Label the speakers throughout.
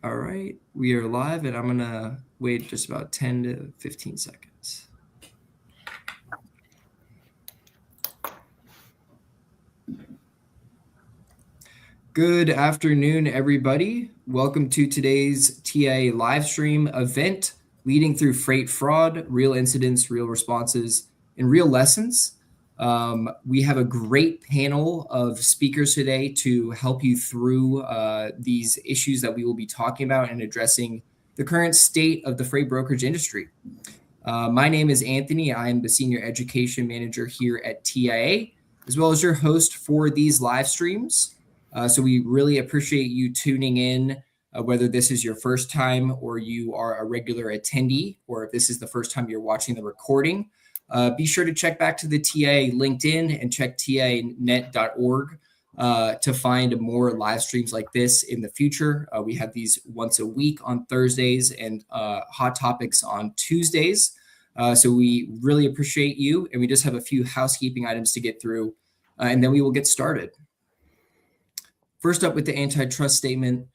Speaker 1: All right, we are live, and I'm gonna wait just about 10 to 15 seconds. Good afternoon, everybody. Welcome to today's TIA live stream event, Leading Through Freight Fraud, Real Incidents, Real Responses, and Real Lessons. We have a great panel of speakers today to help you through these issues that we will be talking about and addressing the current state of the freight brokerage industry. My name is Anthony. I am the Senior Education Manager here at TIA, as well as your host for these live streams. So we really appreciate you tuning in, whether this is your first time or you are a regular attendee, or if this is the first time you're watching the recording. Be sure to check back to the TIA LinkedIn and check tianet.org to find more live streams like this in the future. We have these once a week on Thursdays and hot topics on Tuesdays. So we really appreciate you. And we just have a few housekeeping items to get through, and then we will get started. First up with the antitrust statement,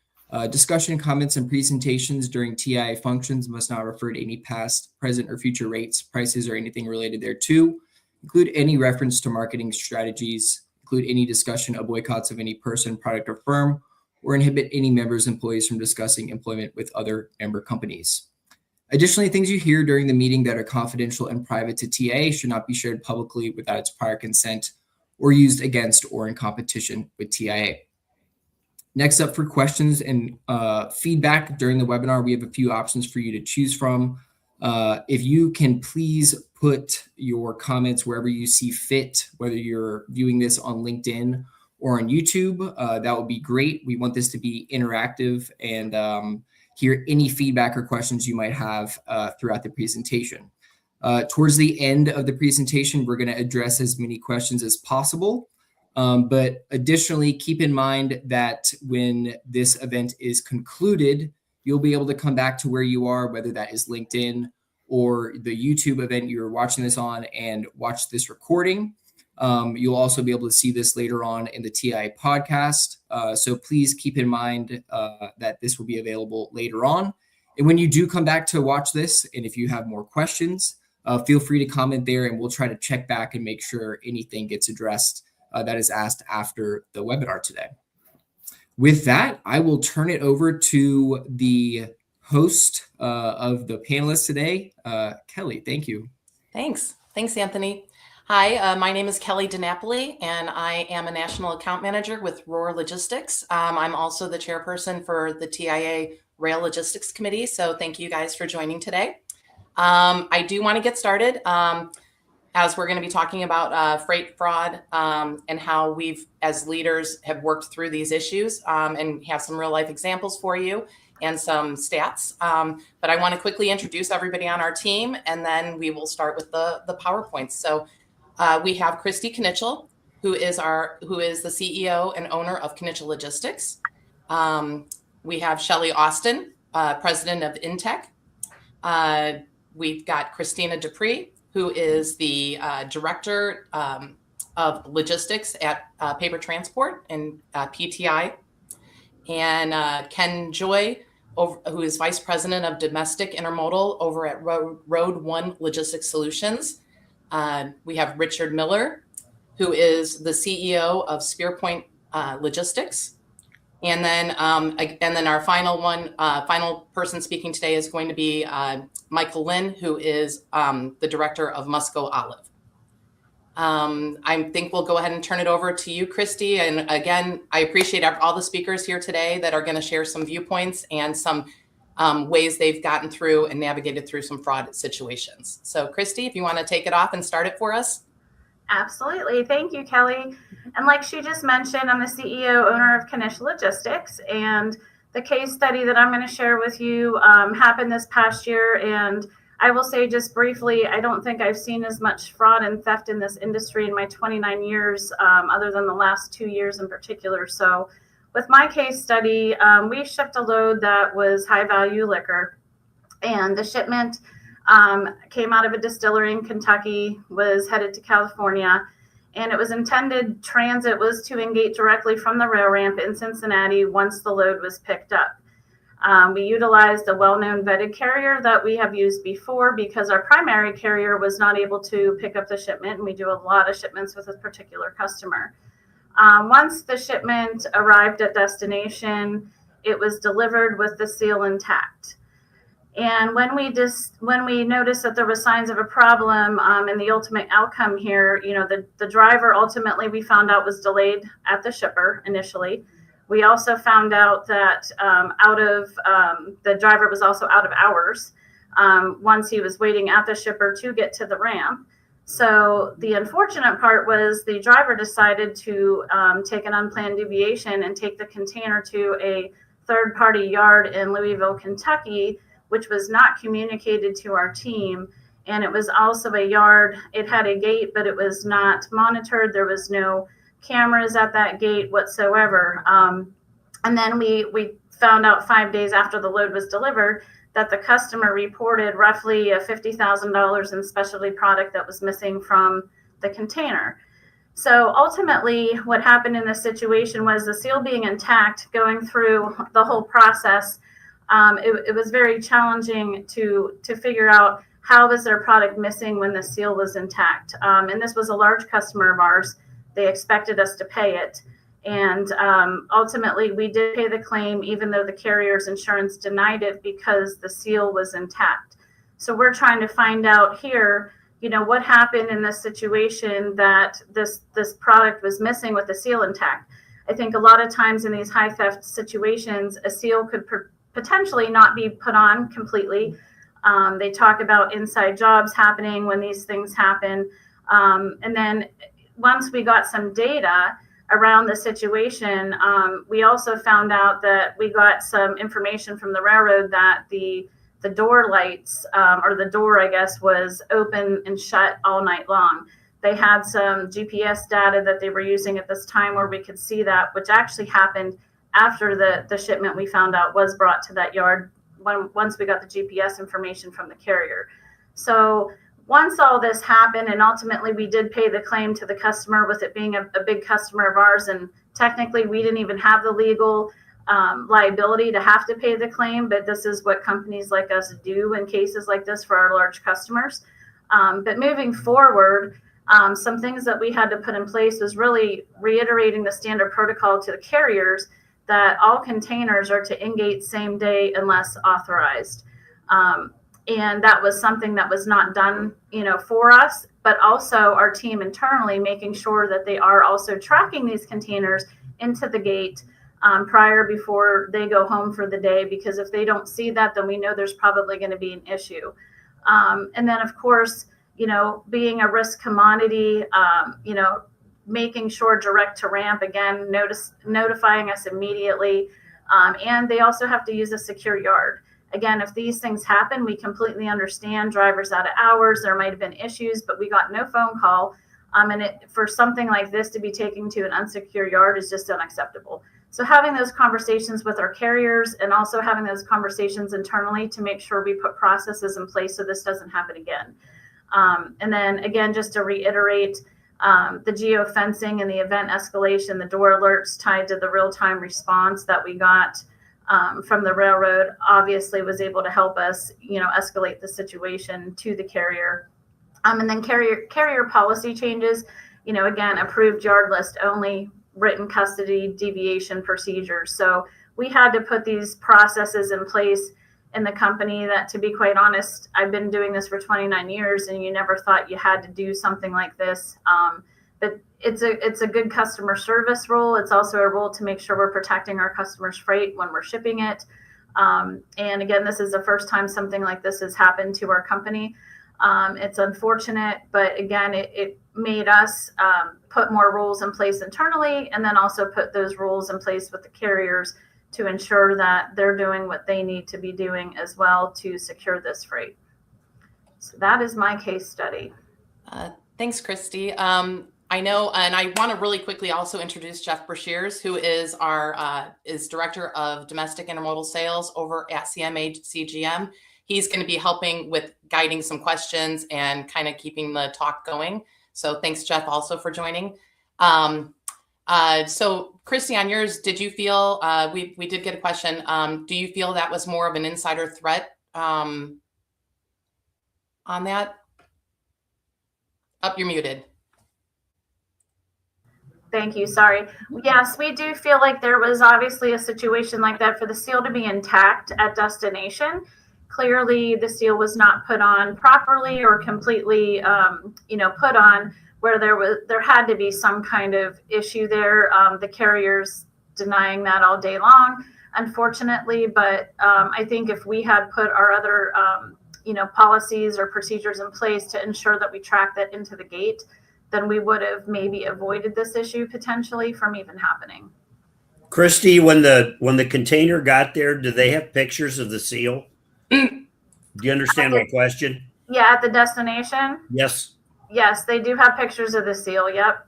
Speaker 1: discussion, comments, and presentations during TIA functions must not refer to any past, present, or future rates, prices, or anything related thereto, include any reference to marketing strategies, include any discussion of boycotts of any person, product, or firm, or inhibit any members' employees from discussing employment with other member companies. Additionally, things you hear during the meeting that are confidential and private to TIA should not be shared publicly without its prior consent or used against or in competition with TIA. Next up, for questions and feedback during the webinar, we have a few options for you to choose from. If you can please put your comments wherever you see fit, whether you're viewing this on LinkedIn or on YouTube, that would be great. We want this to be interactive and hear any feedback or questions you might have throughout the presentation. Towards the end of the presentation, we're going to address as many questions as possible. But additionally, keep in mind that when this event is concluded, you'll be able to come back to where you are, whether that is LinkedIn or the YouTube event you're watching this on, and watch this recording. You'll also be able to see this later on in the TI podcast. So please keep in mind that this will be available later on. And when you do come back to watch this, and if you have more questions, feel free to comment there, and we'll try to check back and make sure anything gets addressed that is asked after the webinar today. With that, I will turn it over to the host of the panelists today, Kelly. Thank you.
Speaker 2: Thanks, Anthony. Hi, my name is Kelly DiNapoli, and I am a National Account Manager with Roar Logistics. I'm also the chairperson for the TIA Rail Logistics Committee, so thank you guys for joining today. I do want to get started. As we're going to be talking about freight fraud and how we've, as leaders, have worked through these issues and have some real life examples for you and some stats. But I want to quickly introduce everybody on our team, and then we will start with the PowerPoints. So we have Christy Knichel, who is the CEO and owner of Knichel Logistics. We have Shelly Austin, president of Intech. We've got Christina Dupree, who is the director of logistics at Paper Transport and PTI, and Ken Joy, who is vice president of domestic intermodal over at Road One Logistics Solutions. We have Richard Miller, who is the CEO of Spearpoint Logistics. And then our final person speaking today is going to be Michael Lynn, who is the director of Musco Olive. I think we'll go ahead and turn it over to you, Christy. And again, I appreciate all the speakers here today that are going to share some viewpoints and some ways they've gotten through and navigated through some fraud situations. So Christy, if you want to take it off and start it for us.
Speaker 3: Absolutely. Thank you, Kelly. And like she just mentioned, I'm the CEO, owner of Knichel Logistics. And the case study that I'm going to share with you happened this past year. And I will say just briefly, I don't think I've seen as much fraud and theft in this industry in my 29 years, other than the last 2 years in particular. So with my case study, we shipped a load that was high value liquor, and the shipment came out of a distillery in Kentucky, was headed to California, and it was intended transit was to engage directly from the rail ramp in Cincinnati once the load was picked up. We utilized a well-known vetted carrier that we have used before because our primary carrier was not able to pick up the shipment, and we do a lot of shipments with a particular customer. Once the shipment arrived at destination, it was delivered with the seal intact. And when we noticed that there was signs of a problem, and the ultimate outcome here, the driver ultimately we found out was delayed at the shipper initially. We also found out that the driver was also out of hours once he was waiting at the shipper to get to the ramp. So the unfortunate part was the driver decided to take an unplanned deviation and take the container to a third-party yard in Louisville, Kentucky, which was not communicated to our team. And it was also a yard. It had a gate, but it was not monitored. There was no cameras at that gate whatsoever. And then we found out 5 days after the load was delivered that the customer reported roughly $50,000 in specialty product that was missing from the container. So ultimately, what happened in this situation was the seal being intact, going through the whole process. It was very challenging to figure out how was their product missing when the seal was intact. And this was a large customer of ours. They expected us to pay it. And ultimately, we did pay the claim, even though the carrier's insurance denied it because the seal was intact. So we're trying to find out here, what happened in this situation that this product was missing with the seal intact. I think a lot of times in these high theft situations, a seal could potentially not be put on completely. They talk about inside jobs happening when these things happen. And then once we got some data around the situation, we also found out that we got some information from the railroad that the door lights, or the door, I guess, was open and shut all night long. They had some GPS data that they were using at this time where we could see that, which actually happened after the shipment we found out was brought to that yard once we got the GPS information from the carrier. So once all this happened, and ultimately we did pay the claim to the customer, with it being a big customer of ours, and technically we didn't even have the legal liability to have to pay the claim, but this is what companies like us do in cases like this for our large customers. But moving forward, some things that we had to put in place was really reiterating the standard protocol to the carriers that all containers are to in-gate same day unless authorized. And that was something that was not done, for us, but also our team internally making sure that they are also tracking these containers into the gate before they go home for the day, because if they don't see that, then we know there's probably going to be an issue. And then, of course, being a risk commodity, making sure direct to ramp, again, notifying us immediately. And they also have to use a secure yard. Again, if these things happen, we completely understand drivers out of hours, there might have been issues, but we got no phone call. And for something like this to be taken to an unsecure yard is just unacceptable. So having those conversations with our carriers and also having those conversations internally to make sure we put processes in place so this doesn't happen again. And then again, just to reiterate, the geofencing and the event escalation, the door alerts tied to the real-time response that we got from the railroad obviously was able to help us, escalate the situation to the carrier. And then carrier policy changes, again, approved yard list only, written custody, deviation procedures. So we had to put these processes in place in the company that, to be quite honest, I've been doing this for 29 years and you never thought you had to do something like this. But it's a good customer service role. It's also a role to make sure we're protecting our customers' freight when we're shipping it. And again, this is the first time something like this has happened to our company. It's unfortunate, but again, it made us put more rules in place internally, and then also put those rules in place with the carriers to ensure that they're doing what they need to be doing as well to secure this freight. So that is my case study.
Speaker 2: Thanks, Christy. I know, and I want to really quickly also introduce Jeff Brashears, who is our Director of Domestic Intermodal Sales over at CMA CGM. He's going to be helping with guiding some questions and kind of keeping the talk going. So thanks, Jeff, also for joining. So Christy, on yours, did you feel, we did get a question. Do you feel that was more of an insider threat on that? You're muted.
Speaker 3: Thank you. Sorry. Yes, we do feel like there was obviously a situation like that for the seal to be intact at destination. Clearly, the seal was not put on properly or completely, put on where there had to be some kind of issue there. The carrier's denying that all day long, unfortunately. But I think if we had put our other, policies or procedures in place to ensure that we track that into the gate, then we would have maybe avoided this issue potentially from even happening.
Speaker 4: Christy, when the container got there, do they have pictures of the seal? Do you understand my question?
Speaker 3: Yeah, at the destination.
Speaker 4: Yes.
Speaker 3: Yes, they do have pictures of the seal. Yep.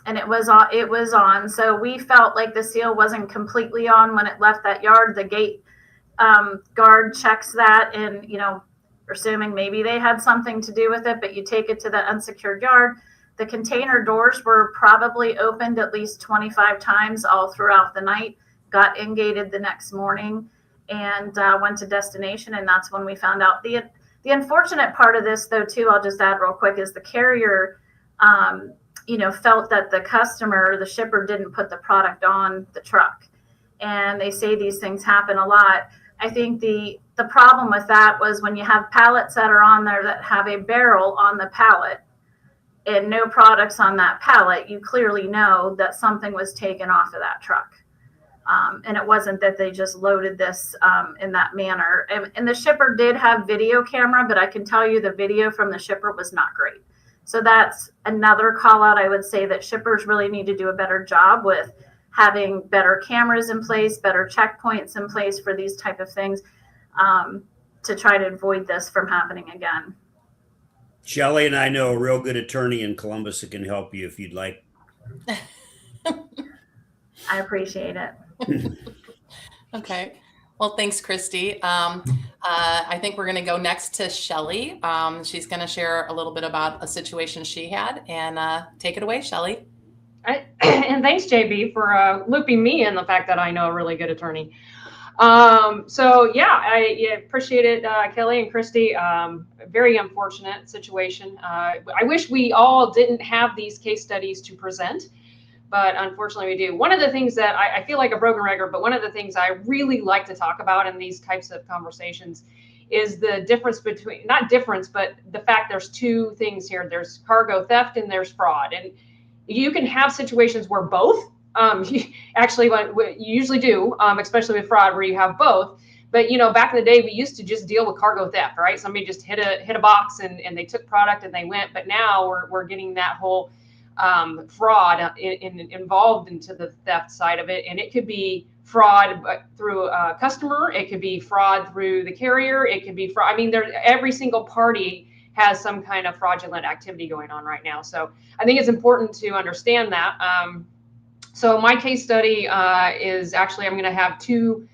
Speaker 3: And it was on. It was on. So we felt like the seal wasn't completely on when it left that yard. The gate guard checks that, and assuming maybe they had something to do with it, but you take it to the unsecured yard. The container doors were probably opened at least 25 times all throughout the night, got in-gated the next morning, and went to destination. And that's when we found out. The unfortunate part of this, though, too, I'll just add real quick, is the carrier, felt that the customer, the shipper, didn't put the product on the truck. And they say these things happen a lot. I think the problem with that was when you have pallets that are on there that have a barrel on the pallet and no products on that pallet, you clearly know that something was taken off of that truck. And it wasn't that they just loaded this in that manner. And the shipper did have video camera, but I can tell you the video from the shipper was not great. So that's another call out. I would say that shippers really need to do a better job with having better cameras in place, better checkpoints in place for these type of things, to try to avoid this from happening again.
Speaker 4: Shelly and I know a real good attorney in Columbus that can help you if you'd like.
Speaker 3: I appreciate it.
Speaker 2: Okay. Well, thanks, Christy. I think we're going to go next to Shelly. She's going to share a little bit about a situation she had, and take it away, Shelly.
Speaker 5: And thanks, JB, for looping me in the fact that I know a really good attorney. I appreciate it, Kelly and Christy. Very unfortunate situation. I wish we all didn't have these case studies to present, but unfortunately we do. One of the things that I feel like a broken record, but one of the things I really like to talk about in these types of conversations is the difference between, not difference, but the fact there's two things here. There's cargo theft and there's fraud. And you can have situations where both, actually what you usually do, especially with fraud, where you have both. But back in the day, we used to just deal with cargo theft, right? Somebody just hit a box and they took product and they went. But now we're getting that whole fraud involved into the theft side of it. And it could be fraud through a customer. It could be fraud through the carrier. It could be fraud. I mean, every single party has some kind of fraudulent activity going on right now. So I think it's important to understand that. So my case study is actually, I'm going to have two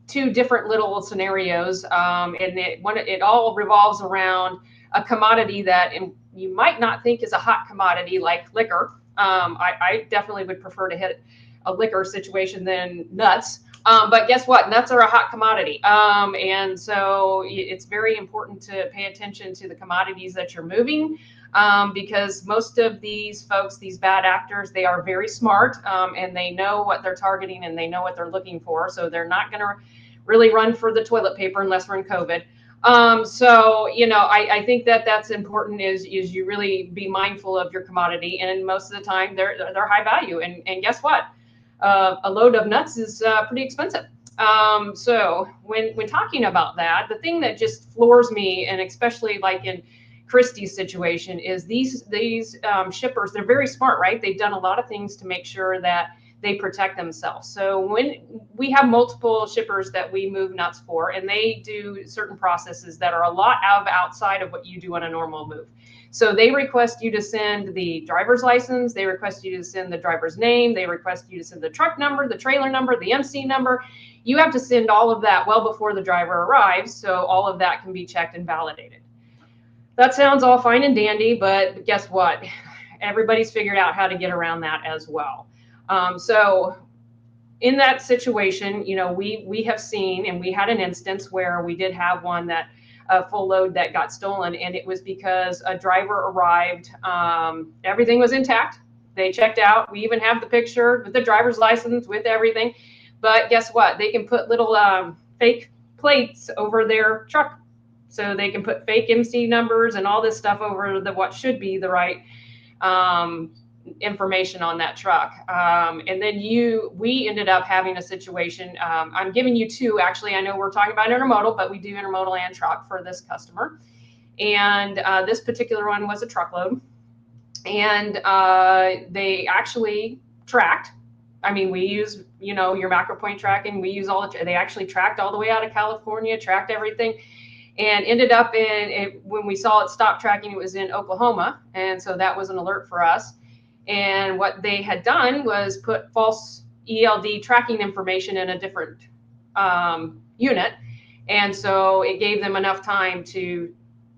Speaker 5: different little scenarios. And it all revolves around a commodity that you might not think is a hot commodity like liquor. I definitely would prefer to hit a liquor situation than nuts. But guess what? Nuts are a hot commodity. And so it's very important to pay attention to the commodities that you're moving, because most of these folks, these bad actors, they are very smart, and they know what they're targeting and they know what they're looking for. So they're not going to really run for the toilet paper unless we're in COVID. I think that's important is you really be mindful of your commodity. And most of the time they're high value. And guess what? A load of nuts is pretty expensive. So when talking about that, the thing that just floors me, and especially like in Christy's situation, is these shippers, they're very smart, right? They've done a lot of things to make sure that they protect themselves. So when we have multiple shippers that we move nuts for, and they do certain processes that are a lot outside of what you do on a normal move. So they request you to send the driver's license, they request you to send the driver's name, they request you to send the truck number, the trailer number, the MC number. You have to send all of that well before the driver arrives, so all of that can be checked and validated. That sounds all fine and dandy, but guess what? Everybody's figured out how to get around that as well. So in that situation, you know, we have seen, and we had an instance where we did have one that a full load that got stolen, and it was because a driver arrived. Everything was intact. They checked out. We even have the picture with the driver's license, with everything. But guess what? They can put little fake plates over their truck. So they can put fake MC numbers and all this stuff over what should be the right information on that truck. And then we ended up having a situation. I'm giving you two, actually. I know we're talking about intermodal, but we do intermodal and truck for this customer. And this particular one was a truckload. And they actually tracked. I mean, we use, you know, your macro point tracking. We use they actually tracked all the way out of California, tracked everything, and ended up when we saw it stop tracking, it was in Oklahoma. And so that was an alert for us. And what they had done was put false ELD tracking information in a different unit. And so it gave them enough time to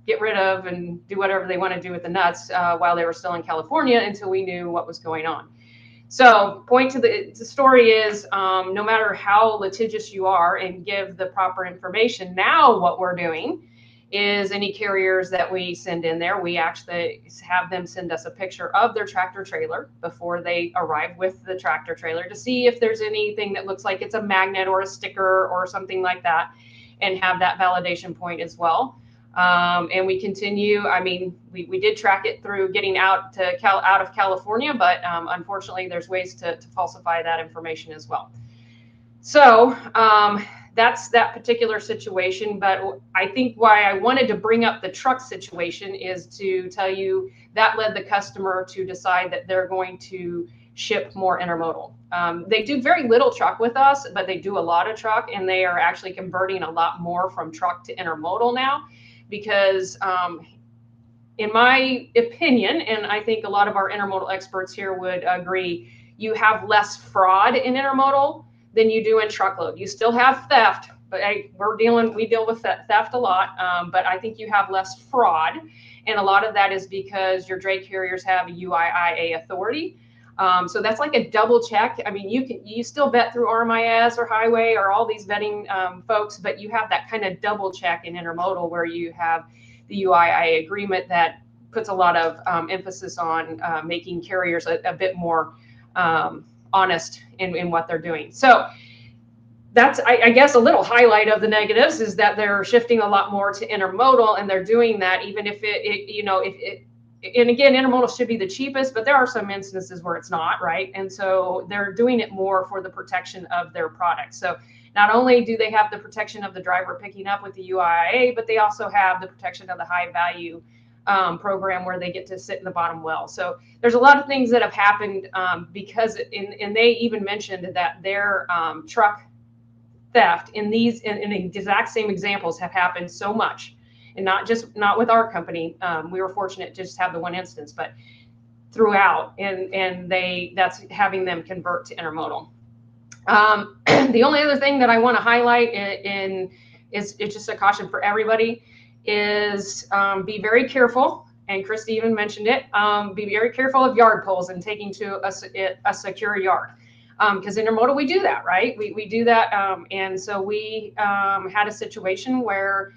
Speaker 5: get rid of and do whatever they want to do with the nuts while they were still in California until we knew what was going on. So point to the story is no matter how litigious you are and give the proper information, now what we're doing is any carriers that we send in there, we actually have them send us a picture of their tractor trailer before they arrive with the tractor trailer to see if there's anything that looks like it's a magnet or a sticker or something like that, and have that validation point as well. And we continue. I mean, we did track it through getting out of California, but unfortunately, there's ways to falsify that information as well. So that's that particular situation. But I think why I wanted to bring up the truck situation is to tell you that led the customer to decide that they're going to ship more intermodal. They do very little truck with us, but they do a lot of truck, and they are actually converting a lot more from truck to intermodal now. Because in my opinion, and I think a lot of our intermodal experts here would agree, you have less fraud in intermodal than you do in truckload. You still have theft, but we deal with theft a lot, but I think you have less fraud. And a lot of that is because your dray carriers have a UIIA authority. So that's like a double check. I mean, you still vet through RMIS or highway or all these vetting folks, but you have that kind of double check in intermodal where you have the UIIA agreement that puts a lot of emphasis on making carriers a bit more honest in what they're doing. So that's, I guess, a little highlight of the negatives is that they're shifting a lot more to intermodal, and they're doing that even if and again, intermodal should be the cheapest, but there are some instances where it's not, right? And so they're doing it more for the protection of their product. So not only do they have the protection of the driver picking up with the UIIA, but they also have the protection of the high value program where they get to sit in the bottom well. So there's a lot of things that have happened because, and they even mentioned that their truck theft in the exact same examples have happened so much. And not with our company. We were fortunate to just have the one instance, but throughout, and that's having them convert to intermodal. The only other thing that I want to highlight is just a caution for everybody is be very careful. And Christy even mentioned it. Be very careful of yard pulls and taking to a secure yard. Because intermodal, we do that, right? We do that. And so we had a situation where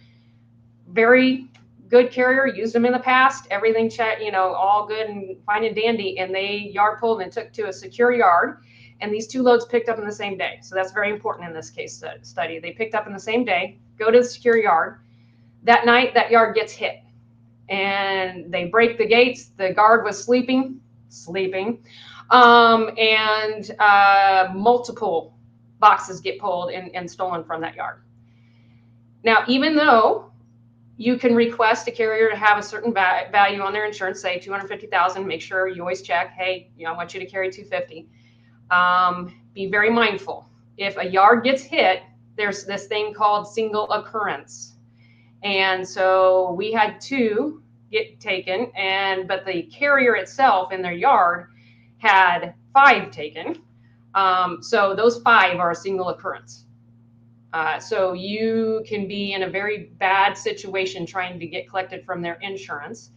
Speaker 5: very good carrier used them in the past, everything checked, all good and fine and dandy, and they yard pulled and took to a secure yard, and these two loads picked up in the same day. So that's very important in this case study. They picked up in the same day, go to the secure yard. That night, that yard gets hit, and they break the gates. The guard was sleeping, and multiple boxes get pulled and stolen from that yard. Now, even though you can request a carrier to have a certain value on their insurance, say $250,000. Make sure you always check, hey, I want you to carry $250,000. Be very mindful. If a yard gets hit, there's this thing called single occurrence. And so we had 2 get taken, but the carrier itself in their yard had 5 taken. So those 5 are a single occurrence. So you can be in a very bad situation trying to get collected from their insurance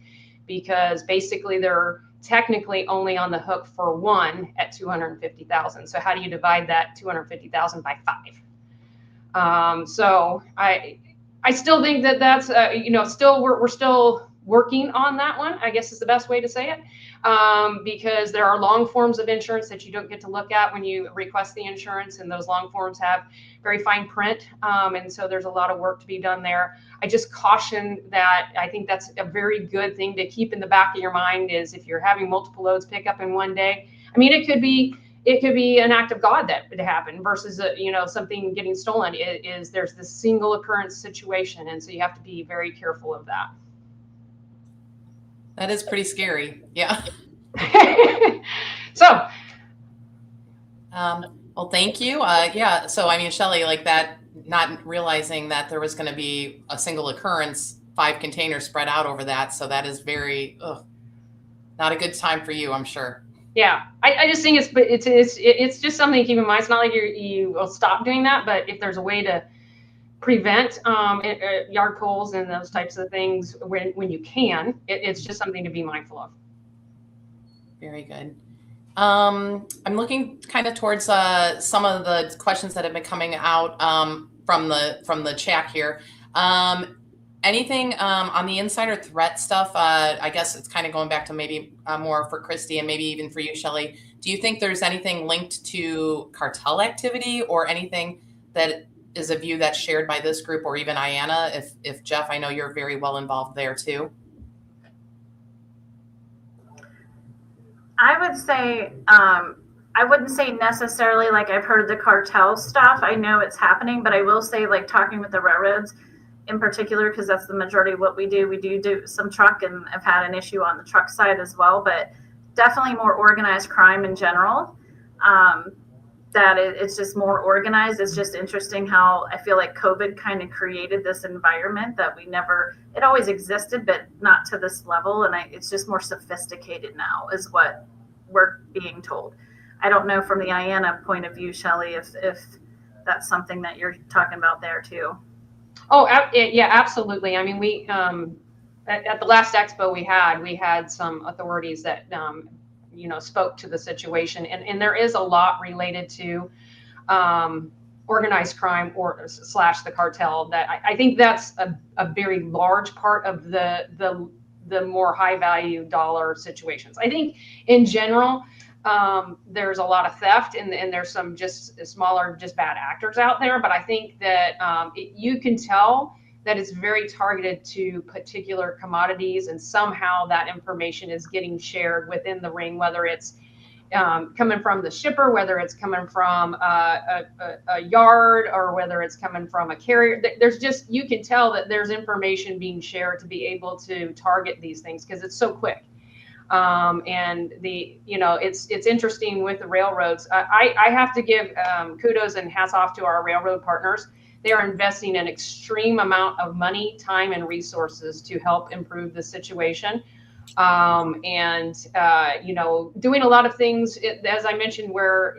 Speaker 5: because basically they're technically only on the hook for one at 250,000. So how do you divide that 250,000 by 5? So I still think that that's still we're still working on that one, I guess is the best way to say it, because there are long forms of insurance that you don't get to look at when you request the insurance, and those long forms have very fine print, and so there's a lot of work to be done there. I just caution that I think that's a very good thing to keep in the back of your mind is if you're having multiple loads pick up in one day. I mean, it could be an act of God that would happen versus something getting stolen. There's this single occurrence situation, and so you have to be very careful of that.
Speaker 2: That is pretty scary. Yeah.
Speaker 5: So,
Speaker 2: well, thank you. Yeah. So, I mean, Shelley, like that, not realizing that there was going to be a single occurrence, 5 containers spread out over that. So that is very, not a good time for you, I'm sure.
Speaker 5: Yeah, I just think it's just something to keep in mind. It's not like you will stop doing that, but if there's a way to prevent yard pulls and those types of things when you can, it's just something to be mindful of.
Speaker 2: Very good. I'm looking kind of towards some of the questions that have been coming out from the chat here. Anything on the insider threat stuff? I guess it's kind of going back to maybe more for Christy and maybe even for you, Shelley. Do you think there's anything linked to cartel activity or anything that is a view that's shared by this group or even IANA? If Jeff, I know you're very well involved there too.
Speaker 3: I would say, I wouldn't say necessarily like I've heard the cartel stuff. I know it's happening, but I will say like talking with the railroads in particular, because that's the majority of what we do. We do some truck, and I've had an issue on the truck side as well, but definitely more organized crime in general. It's just more organized. It's just interesting how I feel like COVID kind of created this environment that it always existed, but not to this level. And it's just more sophisticated now is what we're being told. I don't know from the IANA point of view, Shelley, if that's something that you're talking about there too.
Speaker 5: Oh, yeah, absolutely. I mean, we, at the last expo we had some authorities that, spoke to the situation, and there is a lot related to organized crime or / the cartel that I think that's a very large part of the more high value dollar situations. I think in general, there's a lot of theft and there's some just smaller, just bad actors out there. But I think that you can tell that it's very targeted to particular commodities, and somehow that information is getting shared within the ring, whether it's coming from the shipper, whether it's coming from a yard, or whether it's coming from a carrier. You can tell that there's information being shared to be able to target these things because it's so quick. And it's interesting with the railroads. I have to give kudos and hats off to our railroad partners. They are investing an extreme amount of money, time, and resources to help improve the situation. Doing a lot of things, as I mentioned, where,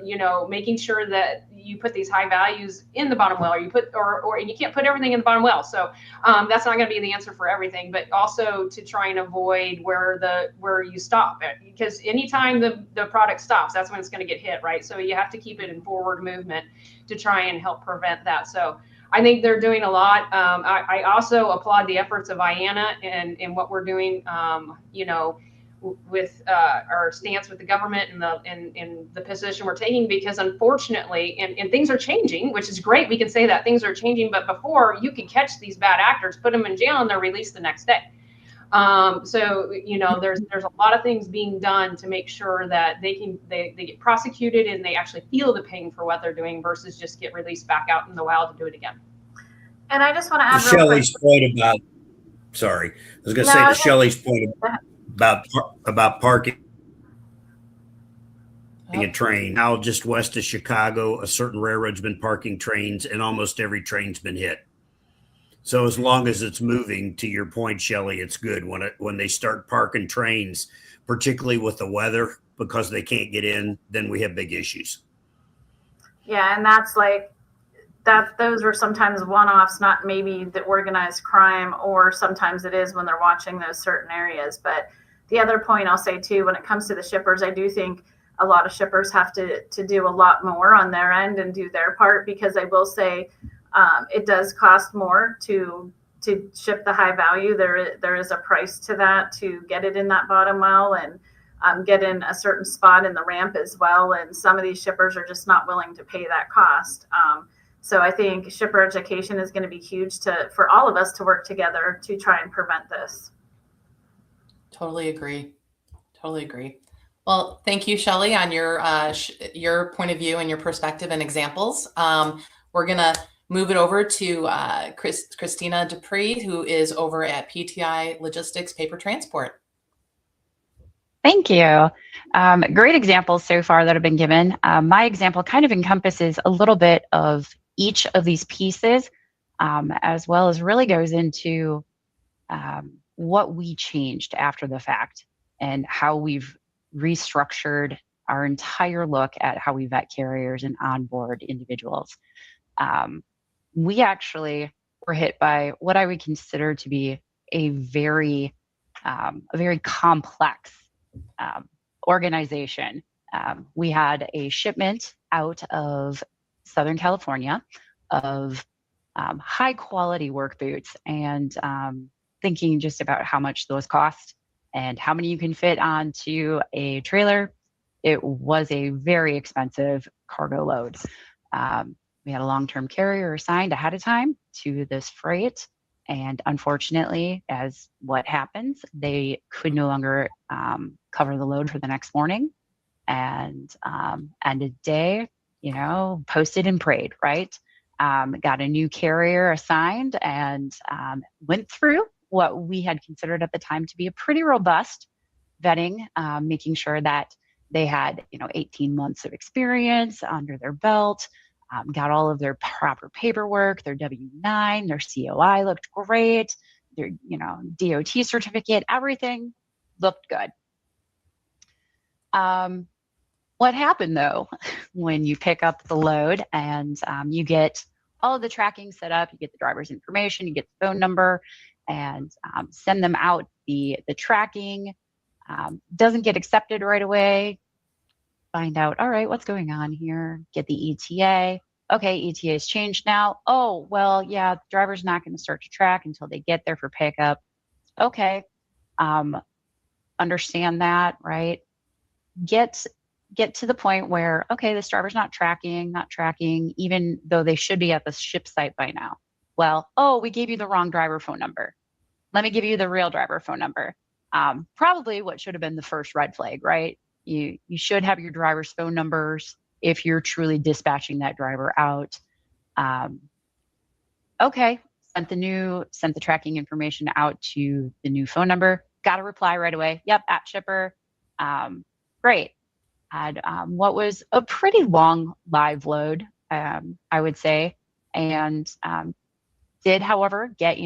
Speaker 5: making sure that you put these high values in the bottom well, or you can't put everything in the bottom well. So that's not going to be the answer for everything, but also to try and avoid where you stop it, because anytime the product stops, that's when it's going to get hit, right? So you have to keep it in forward movement to try and help prevent that. So I think they're doing a lot. I also applaud the efforts of IANA and what we're doing, with our stance with the government and the position we're taking, because unfortunately, and things are changing, which is great. We can say that things are changing, but before you could catch these bad actors, put them in jail, and they're released the next day. There's a lot of things being done to make sure that they get prosecuted and they actually feel the pain for what they're doing versus just get released back out in the wild to do it again.
Speaker 3: And I just want to add
Speaker 4: Shelley's point about, sorry, I was going to say to Shelley's point about parking a train. Now just west of Chicago, a certain railroad's been parking trains, and almost every train's been hit. So as long as it's moving, to your point, Shelley, it's good. When they start parking trains, particularly with the weather, because they can't get in, then we have big issues.
Speaker 3: Yeah, and that's like that. Those are sometimes one-offs, not maybe the organized crime, or sometimes it is when they're watching those certain areas. But the other point I'll say too, when it comes to the shippers, I do think a lot of shippers have to do a lot more on their end and do their part, because I will say it does cost more to ship the high value. There is a price to that, to get it in that bottom well and get in a certain spot in the ramp as well. And some of these shippers are just not willing to pay that cost. So I think shipper education is going to be huge for all of us to work together to try and prevent this.
Speaker 2: Totally agree. Totally agree. Well, thank you, Shelley, on your point of view and your perspective and examples. We're going to move it over to Christina Dupree, who is over at PTI Logistics Paper Transport.
Speaker 6: Thank you. Great examples so far that have been given. My example kind of encompasses a little bit of each of these pieces, as well as really goes into what we changed after the fact and how we've restructured our entire look at how we vet carriers and onboard individuals. We actually were hit by what I would consider to be a very complex organization. We had a shipment out of Southern California of high quality work boots, and thinking just about how much those cost and how many you can fit onto a trailer. It was a very expensive cargo load. We had a long-term carrier assigned ahead of time to this freight, and unfortunately, as what happens, they could no longer cover the load for the next morning, and ended day, posted and prayed, right? Got a new carrier assigned, and went through what we had considered at the time to be a pretty robust vetting, making sure that they had 18 months of experience under their belt, got all of their proper paperwork, their W-9, their COI looked great, their DOT certificate, everything looked good. What happened though, when you pick up the load and you get all of the tracking set up, you get the driver's information, you get the phone number, and send them out the tracking, doesn't get accepted right away. Find out, all right, what's going on here? Get the ETA. Okay, ETA has changed now. Oh, well, yeah, the driver's not going to start to track until they get there for pickup. Okay, understand that, right? Get to the point where, okay, this driver's not tracking, even though they should be at the ship site by now. Well, oh, we gave you the wrong driver phone number. Let me give you the real driver phone number. Probably what should have been the first red flag, right? You should have your driver's phone numbers if you're truly dispatching that driver out. Okay, sent the tracking information out to the new phone number. Got a reply right away. Yep, at shipper. Great. Had what was a pretty long live load, I would say, and did, however, get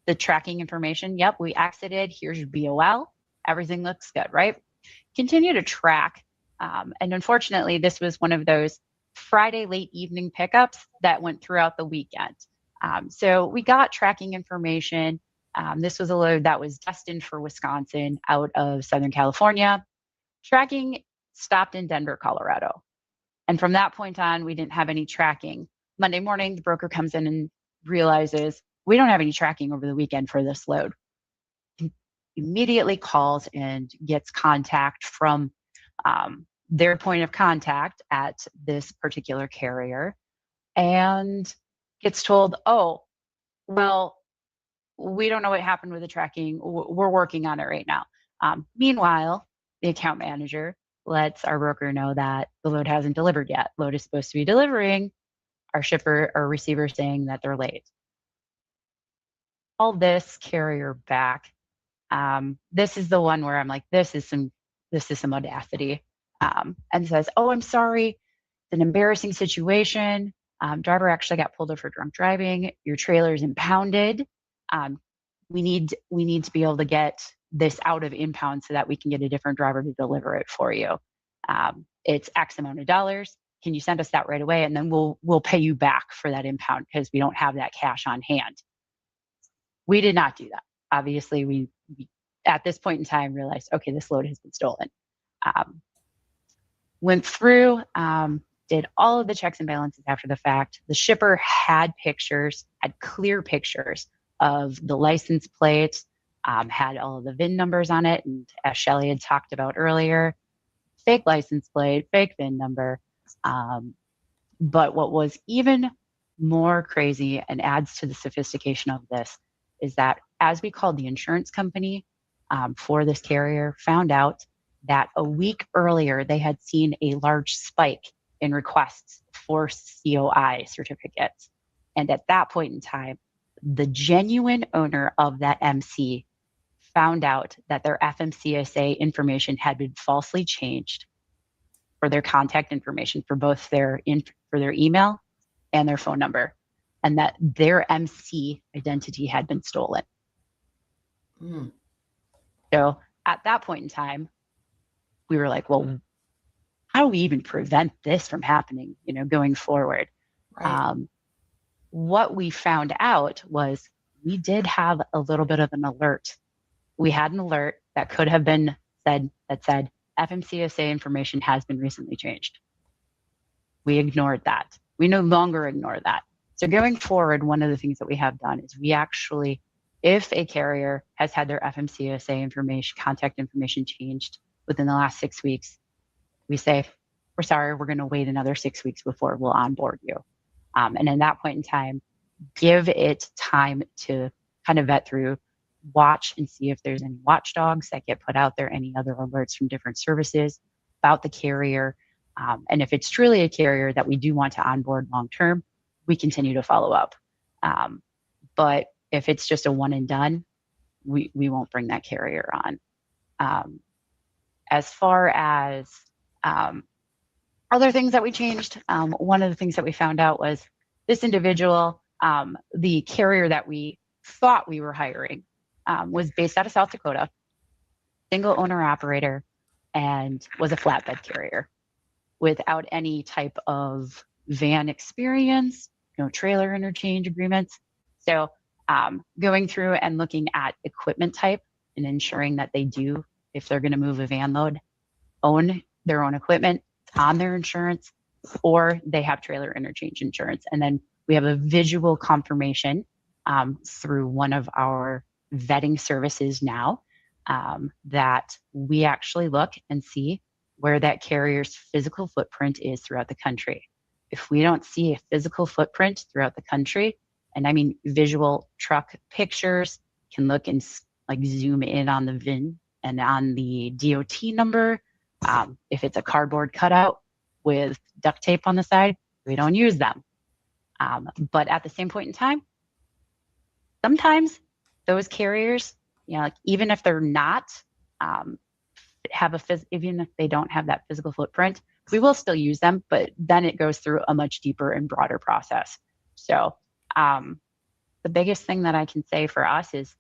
Speaker 6: the tracking information. Yep, we exited. Here's your BOL. Everything looks good, right? Continue to track. And unfortunately, this was one of those Friday late evening pickups that went throughout the weekend. So we got tracking information. This was a load that was destined for Wisconsin out of Southern California. Tracking stopped in Denver, Colorado. And from that point on, we didn't have any tracking. Monday morning, the broker comes in and realizes we don't have any tracking over the weekend for this load. He immediately calls and gets contact from their point of contact at this particular carrier and gets told, oh, well, we don't know what happened with the tracking. We're working on it right now. Meanwhile, the account manager lets our broker know that the load hasn't delivered yet. Load is supposed to be delivering. Our shipper or receiver saying that they're late. All this carrier back. This is the one where I'm like, this is some audacity. And says, oh, I'm sorry. It's an embarrassing situation. Driver actually got pulled over for drunk driving. Your trailer is impounded. We need to be able to get this out of impound so that we can get a different driver to deliver it for you. It's X amount of dollars. Can you send us that right away? And then we'll pay you back for that impound because we don't have that cash on hand. We did not do that. Obviously, we at this point in time realized, okay, this load has been stolen. Went through, did all of the checks and balances after the fact. The shipper had pictures, had clear pictures of the license plate, had all of the VIN numbers on it. And as Shelly had talked about earlier, fake license plate, fake VIN number. But what was even more crazy and adds to the sophistication of this is that as we called the insurance company for this carrier, found out that a week earlier they had seen a large spike in requests for COI certificates. And at that point in time, the genuine owner of that MC found out that their FMCSA information had been falsely changed for their contact information for both their email and their phone number, and that their MC identity had been stolen. So at that point in time, we were like, well, how do we even prevent this from happening, going forward?
Speaker 2: Right.
Speaker 6: What we found out was we did have a little bit of an alert. We had an alert that could have been said FMCSA information has been recently changed. We ignored that. We no longer ignore that. So going forward, one of the things that we have done is we actually, if a carrier has had their FMCSA information, contact information changed within the last 6 weeks, we say, we're sorry, we're going to wait another 6 weeks before we'll onboard you. And at that point in time, give it time to kind of vet through, watch and see if there's any watchdogs that get put out there, any other alerts from different services about the carrier. And if it's truly a carrier that we do want to onboard long-term, we continue to follow up. But if it's just a one and done, we won't bring that carrier on. As far as other things that we changed, one of the things that we found out was this individual, the carrier that we thought we were hiring, was based out of South Dakota, single owner operator, and was a flatbed carrier without any type of van experience, no trailer interchange agreements. So going through and looking at equipment type and ensuring that they do, if they're going to move a van load, own their own equipment on their insurance, or they have trailer interchange insurance. And then we have a visual confirmation through one of our vetting services now that we actually look and see where that carrier's physical footprint is throughout the country. If we don't see a physical footprint throughout the country, and I mean visual truck pictures, can look and like zoom in on the VIN and on the DOT number. If it's a cardboard cutout with duct tape on the side, we don't use them. But at the same point in time, sometimes those carriers, like even if they're not even if they don't have that physical footprint, we will still use them, but then it goes through a much deeper and broader process. So the biggest thing that I can say for us is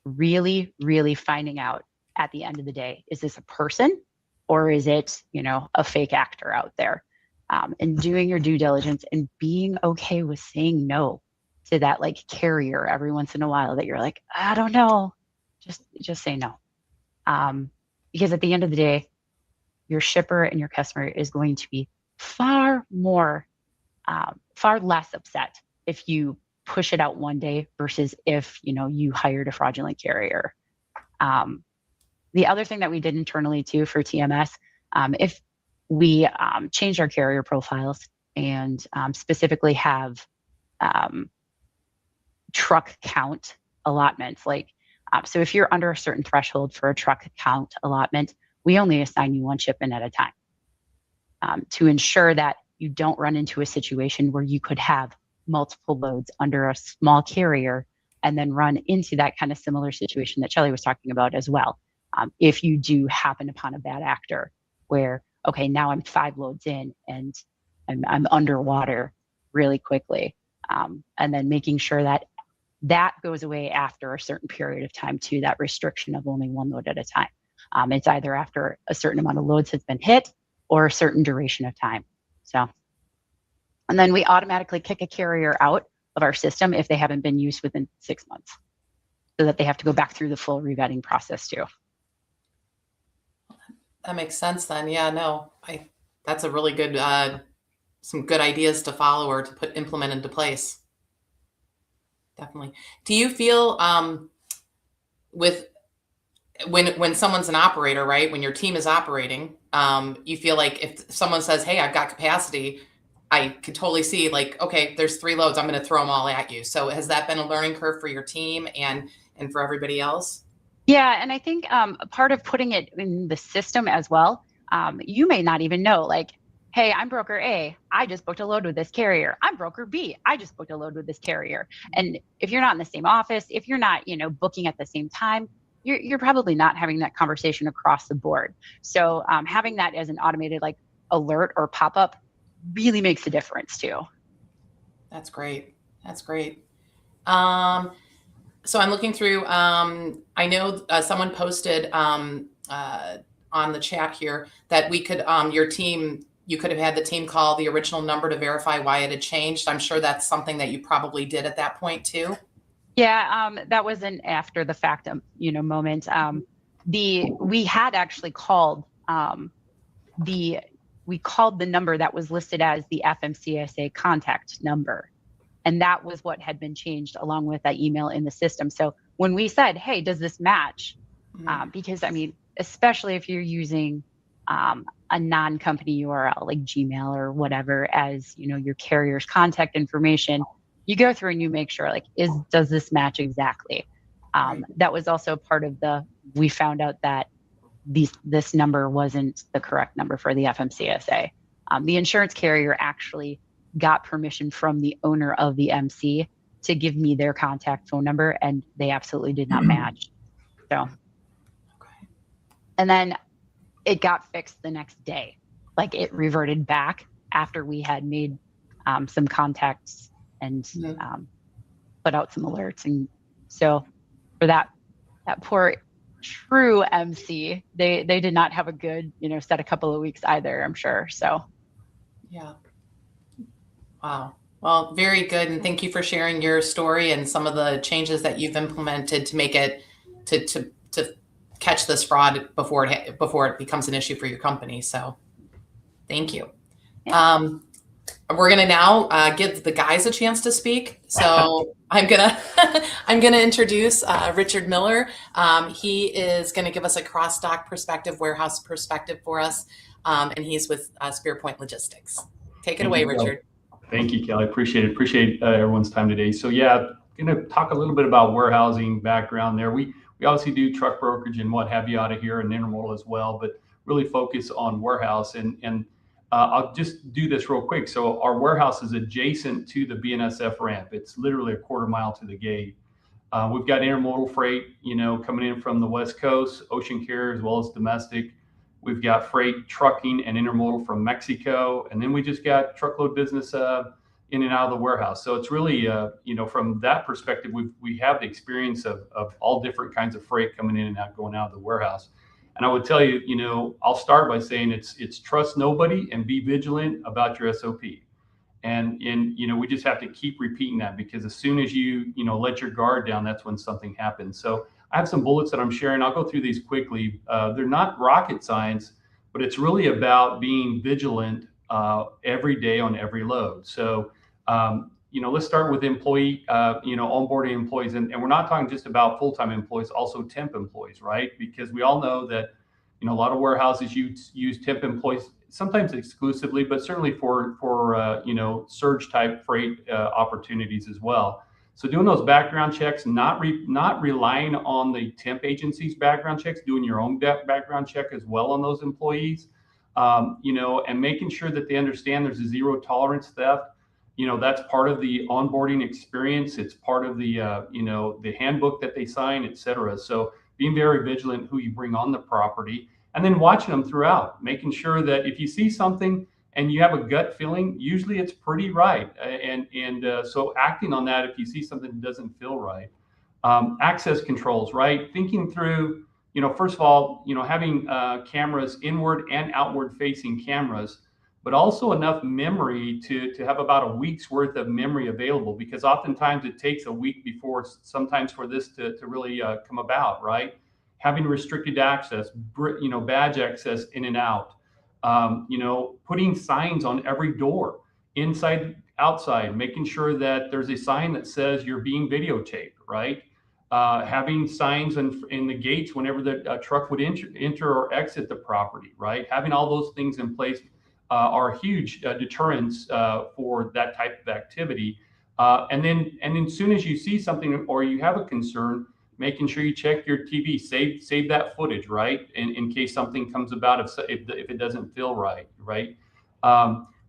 Speaker 6: really, really finding out at the end of the day, is this a person or is it, a fake actor out there? And doing your due diligence and being okay with saying no to that carrier every once in a while that you're like, I don't know, just say no. Because at the end of the day, your shipper and your customer is going to be far less upset if you push it out one day versus if, you hired a fraudulent carrier. The other thing that we did internally too for TMS, if we change our carrier profiles and specifically have truck count allotments, so if you're under a certain threshold for a truck count allotment, we only assign you one shipment at a time to ensure that you don't run into a situation where you could have multiple loads under a small carrier and then run into that kind of similar situation that Shelly was talking about as well. If you do happen upon a bad actor where, okay, now I'm 5 loads in and I'm underwater really quickly. And then making sure that goes away after a certain period of time too, that restriction of only 1 load at a time. It's either after a certain amount of loads has been hit or a certain duration of time. So, and then we automatically kick a carrier out of our system if they haven't been used within 6 months. so that they have to go back through the full revetting process too.
Speaker 2: That makes sense then. Yeah, no, that's a really good, some good ideas to follow or to implement into place. Definitely. Do you feel with when someone's an operator, right? When your team is operating, you feel like if someone says, "Hey, I've got capacity," I could totally see like, okay, there's 3 loads. I'm going to throw them all at you. So has that been a learning curve for your team and for everybody else?
Speaker 6: Yeah, and I think a part of putting it in the system as well, you may not even know, like, hey, I'm broker A, I just booked a load with this carrier. I'm broker B, I just booked a load with this carrier. And if you're not in the same office, if you're not, booking at the same time, you're probably not having that conversation across the board. So having that as an automated like alert or pop-up really makes a difference too.
Speaker 2: That's great. That's great. So I'm looking through, I know someone posted on the chat here that we could, you could have had the team call the original number to verify why it had changed. I'm sure that's something that you probably did at that point too.
Speaker 6: Yeah, that was an after the fact, moment. We had actually called we called the number that was listed as the FMCSA contact number. And that was what had been changed along with that email in the system. So when we said, hey, does this match? Because especially if you're using a non-company URL like Gmail or whatever as, your carrier's contact information, you go through and you make sure like, does this match exactly? That was also part of we found out that this number wasn't the correct number for the FMCSA. The insurance carrier actually got permission from the owner of the MC to give me their contact phone number, and they absolutely did not match. So, and then it got fixed the next day. Like it reverted back after we had made some contacts and put out some alerts. And so for that poor true MC, they did not have a good, set a couple of weeks either, I'm sure. So,
Speaker 2: yeah. Wow. Well, very good. And thank you for sharing your story and some of the changes that you've implemented to make it to catch this fraud before it becomes an issue for your company. So thank you. Yeah. We're going to now give the guys a chance to speak. So I'm going to introduce Richard Miller. He is going to give us a cross-dock perspective, warehouse perspective for us. And he's with Spearpoint Logistics. Take it away, Richard.
Speaker 7: Thank you, Kelly. Appreciate everyone's time today. So yeah, going to talk a little bit about warehousing background there. We obviously do truck brokerage and what have you out of here and intermodal as well, but really focus on warehouse. And I'll just do this real quick. So our warehouse is adjacent to the BNSF ramp. It's literally a quarter mile to the gate. We've got intermodal freight, coming in from the West Coast, ocean carrier as well as domestic. We've got freight, trucking, and intermodal from Mexico. And then we just got truckload business in and out of the warehouse. So it's really, from that perspective, we have the experience of all different kinds of freight coming in and out, going out of the warehouse. And I would tell you, I'll start by saying it's trust nobody and be vigilant about your SOP. And we just have to keep repeating that, because as soon as you let your guard down, that's when something happens. So I have some bullets that I'm sharing. I'll go through these quickly. They're not rocket science, but it's really about being vigilant every day on every load. So, let's start with employee, onboarding employees. And we're not talking just about full-time employees, also temp employees, right? Because we all know that, a lot of warehouses use temp employees, sometimes exclusively, but certainly for surge type freight opportunities as well. So doing those background checks, not relying on the temp agency's background checks, doing your own background check as well on those employees, and making sure that they understand there's a zero tolerance theft. That's part of the onboarding experience. It's part of the, the handbook that they sign, et cetera. So being very vigilant who you bring on the property, and then watching them throughout, making sure that if you see something and you have a gut feeling, usually it's pretty right. So acting on that if you see something that doesn't feel right. Access controls, right? Thinking through, first of all, having cameras, inward and outward facing cameras, but also enough memory to have about a week's worth of memory available, because oftentimes it takes a week before sometimes for this to really come about, right? Having restricted access, badge access in and out, putting signs on every door, inside, outside, making sure that there's a sign that says you're being videotaped, right? Having signs in the gates whenever the truck would enter or exit the property, right? Having all those things in place are huge deterrents for that type of activity. And then as soon as you see something or you have a concern, making sure you check your TV, save that footage, right? In case something comes about, if it doesn't feel right, right?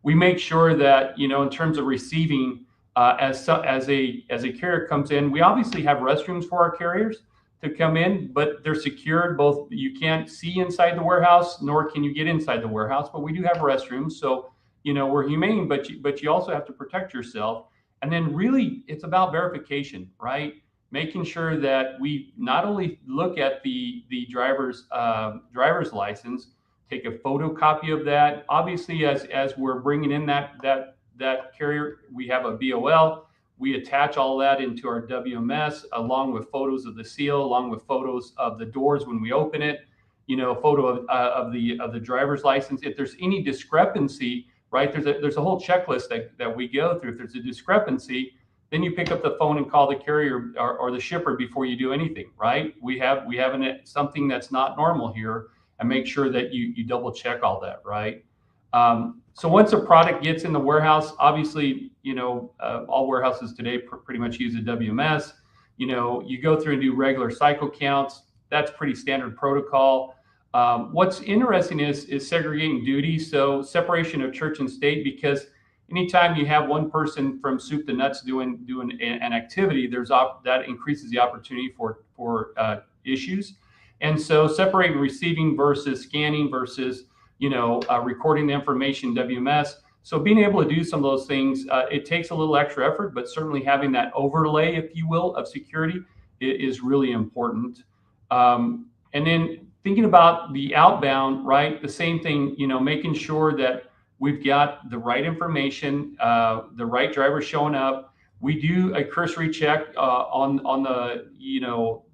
Speaker 7: We make sure that, in terms of receiving, as a carrier comes in, we obviously have restrooms for our carriers to come in, but they're secured. Both, you can't see inside the warehouse, nor can you get inside the warehouse, but we do have restrooms. So, we're humane, but you also have to protect yourself. And then really it's about verification, right? Making sure that we not only look at the driver's license, take a photocopy of that. Obviously, as we're bringing in that carrier, we have a BOL. We attach all that into our WMS, along with photos of the seal, along with photos of the doors when we open it, photo of the driver's license. If there's any discrepancy, right, there's a whole checklist that we go through. If there's a discrepancy, then you pick up the phone and call the carrier or the shipper before you do anything, right? We have something that's not normal here, and make sure that you double check all that, right? So once a product gets in the warehouse, obviously, all warehouses today pretty much use a WMS. You go through and do regular cycle counts. That's pretty standard protocol. What's interesting is segregating duties. So separation of church and state, because anytime you have one person from soup to nuts doing an activity, that increases the opportunity for issues. And so separating receiving versus scanning versus recording the information WMS. So being able to do some of those things, it takes a little extra effort, but certainly having that overlay, if you will, of security is really important. And then thinking about the outbound, right? The same thing, making sure that we've got the right information, the right driver showing up. We do a cursory check on the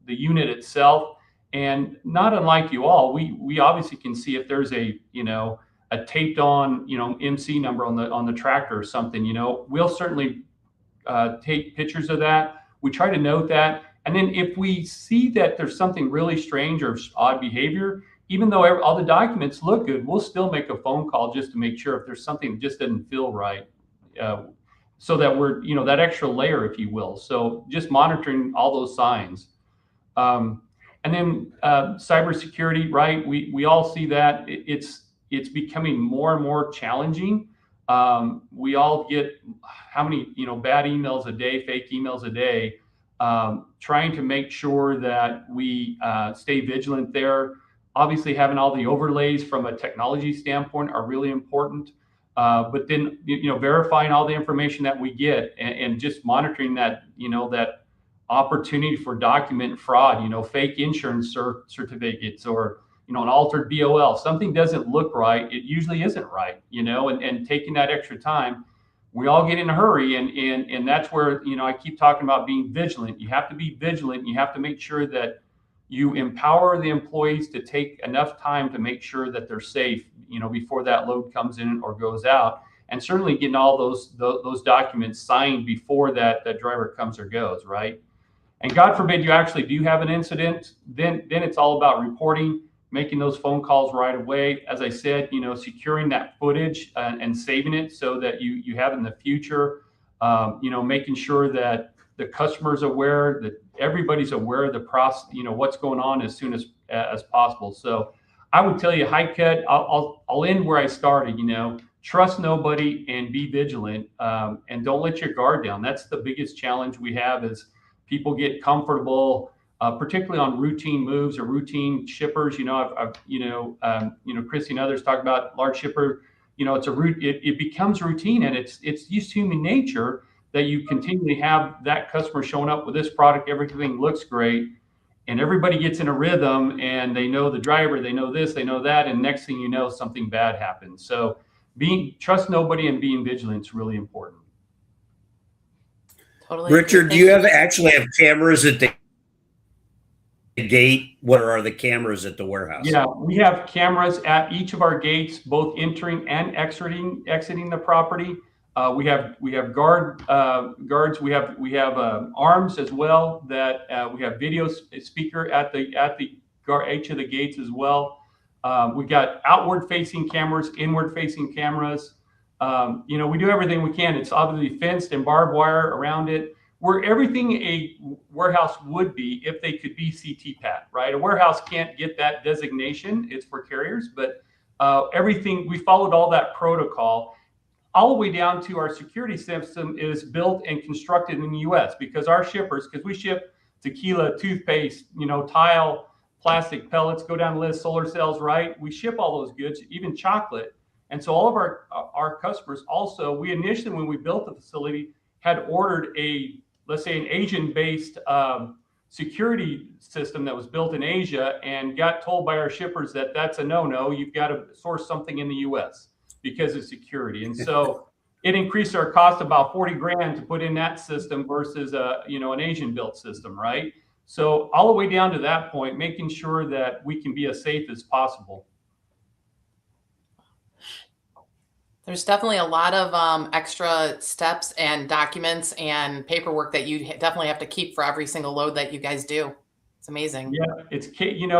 Speaker 7: the unit itself. And not unlike you all, we obviously can see if there's a taped on MC number on the tractor or something. We'll certainly take pictures of that. We try to note that, and then if we see that there's something really strange or odd behavior, even though all the documents look good, we'll still make a phone call just to make sure if there's something that just doesn't feel right, so that we're that extra layer, if you will. So just monitoring all those signs. And then cybersecurity, right? We all see that it's becoming more and more challenging. We all get how many bad emails a day, fake emails a day. Trying to make sure that we stay vigilant there. Obviously, having all the overlays from a technology standpoint are really important. But then verifying all the information that we get and just monitoring that that opportunity for document fraud, fake insurance certificates or, an altered BOL. Something doesn't look right. It usually isn't right, and taking that extra time. We all get in a hurry, and that's where, I keep talking about being vigilant. You have to be vigilant. You have to make sure that you empower the employees to take enough time to make sure that they're safe, before that load comes in or goes out. And certainly getting all those documents signed before that driver comes or goes, right? And God forbid you actually do have an incident, then it's all about reporting, making those phone calls right away. As I said, securing that footage and saving it so that you have in the future, making sure that the customer's aware, that everybody's aware of the process, what's going on as soon as possible. So I would tell you, high cut, I'll end where I started, trust nobody and be vigilant, and don't let your guard down. That's the biggest challenge we have is people get comfortable, particularly on routine moves or routine shippers. Christy and others talk about large shipper. It's it becomes routine, and it's just human nature that you continually have that customer showing up with this product. Everything looks great, and everybody gets in a rhythm, and they know the driver, they know this, they know that, and next thing you know, something bad happens. So trust nobody and being vigilant is really important.
Speaker 2: Totally.
Speaker 4: Richard, do
Speaker 2: Thank
Speaker 4: you actually have cameras at the gate? What are the cameras at the warehouse?
Speaker 7: Yeah, we have cameras at each of our gates, both entering and exiting the property. We have guards. We have arms as well. That we have video speaker at each of the gates as well. We've got outward facing cameras, inward facing cameras. We do everything we can. It's obviously fenced and barbed wire around it. We're everything a warehouse would be if they could be CTPAT, right? A warehouse can't get that designation. It's for carriers, but everything, we followed all that protocol all the way down to our security system is built and constructed in the US because our shippers, because we ship tequila, toothpaste, tile, plastic pellets, go down the list, solar cells, right? We ship all those goods, even chocolate. And so all of our customers also, we initially, when we built the facility, had ordered let's say an Asian-based security system that was built in Asia and got told by our shippers that that's a no-no. You've got to source something in the US because of security. And so it increased our cost about 40 grand to put in that system versus an Asian-built system, right? So all the way down to that point, making sure that we can be as safe as possible.
Speaker 2: There's definitely a lot of extra steps and documents and paperwork that you definitely have to keep for every single load that you guys do. It's amazing.
Speaker 7: Yeah,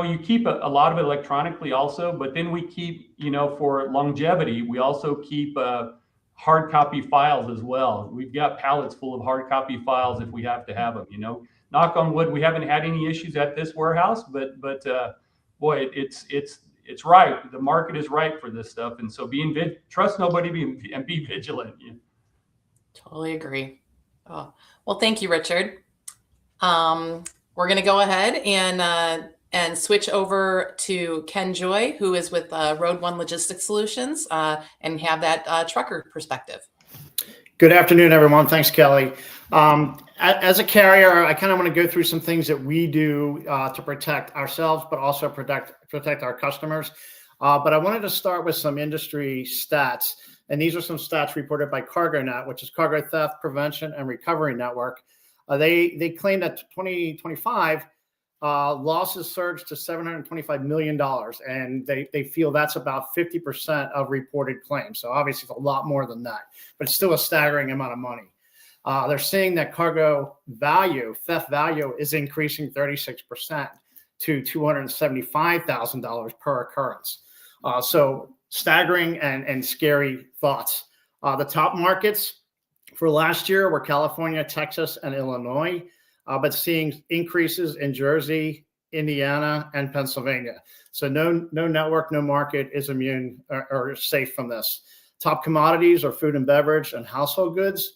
Speaker 7: you keep a lot of it electronically also, but then we keep, for longevity, we also keep hard copy files as well. We've got pallets full of hard copy files if we have to have them. Knock on wood, we haven't had any issues at this warehouse, but boy, it's right. The market is right for this stuff. And so trust nobody and be vigilant. Yeah.
Speaker 2: Totally agree. Oh, well, thank you, Richard. We're going to go ahead and switch over to Ken Joy, who is with Road One Logistics Solutions, and have that trucker perspective.
Speaker 8: Good afternoon, everyone. Thanks, Kelly. As a carrier, I kind of want to go through some things that we do to protect ourselves, but also protect our customers. But I wanted to start with some industry stats. And these are some stats reported by CargoNet, which is Cargo Theft Prevention and Recovery Network. They claim that 2025 losses surged to $725 million. And they feel that's about 50% of reported claims. So obviously it's a lot more than that, but it's still a staggering amount of money. They're saying that cargo value, theft value, is increasing 36% to $275,000 per occurrence. So staggering and scary thoughts. The top markets for last year were California, Texas, and Illinois, but seeing increases in Jersey, Indiana, and Pennsylvania. So no network, no market is immune or safe from this. Top commodities are food and beverage and household goods,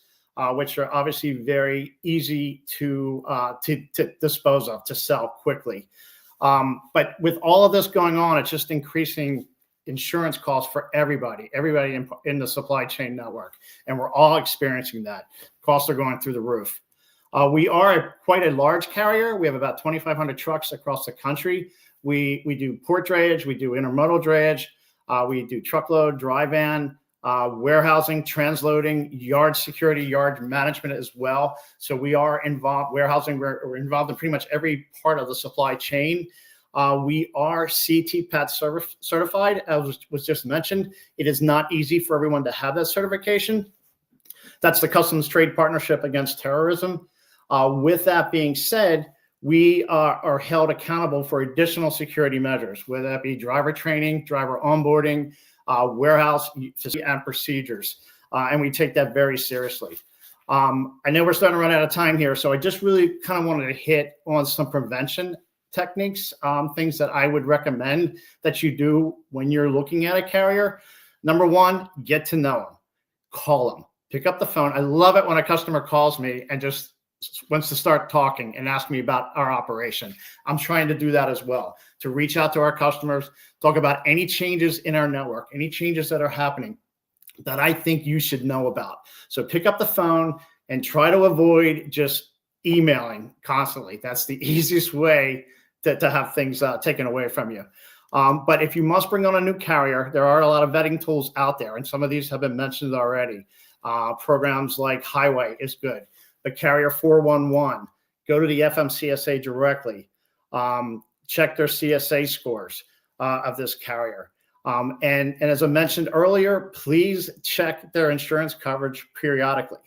Speaker 8: which are obviously very easy to dispose of, to sell quickly. But with all of this going on, it's just increasing insurance costs for everybody in the supply chain network. And we're all experiencing that. Costs are going through the roof. We are quite a large carrier. We have about 2,500 trucks across the country. We do port drayage, we do intermodal drayage, we do truckload, dry van, warehousing, transloading, yard security, yard management as well. So we are involved, warehousing, we're involved in pretty much every part of the supply chain. We are CTPAT certified, as was just mentioned. It is not easy for everyone to have that certification. That's the Customs Trade Partnership Against Terrorism. With that being said, we are held accountable for additional security measures, whether that be driver training, driver onboarding, warehouse and procedures. And we take that very seriously. I know we're starting to run out of time here, so I just really kind of wanted to hit on some prevention techniques, things that I would recommend that you do when you're looking at a carrier. Number one, get to know them. Call them. Pick up the phone. I love it when a customer calls me and just wants to start talking and ask me about our operation. I'm trying to do that as well, to reach out to our customers, talk about any changes in our network, any changes that are happening that I think you should know about. So pick up the phone and try to avoid just emailing constantly. That's the easiest way to have things taken away from you. But if you must bring on a new carrier, there are a lot of vetting tools out there, and some of these have been mentioned already. Programs like Highway is good, but Carrier 411, go to the FMCSA directly, check their CSA scores of this carrier. And as I mentioned earlier, please check their insurance coverage periodically.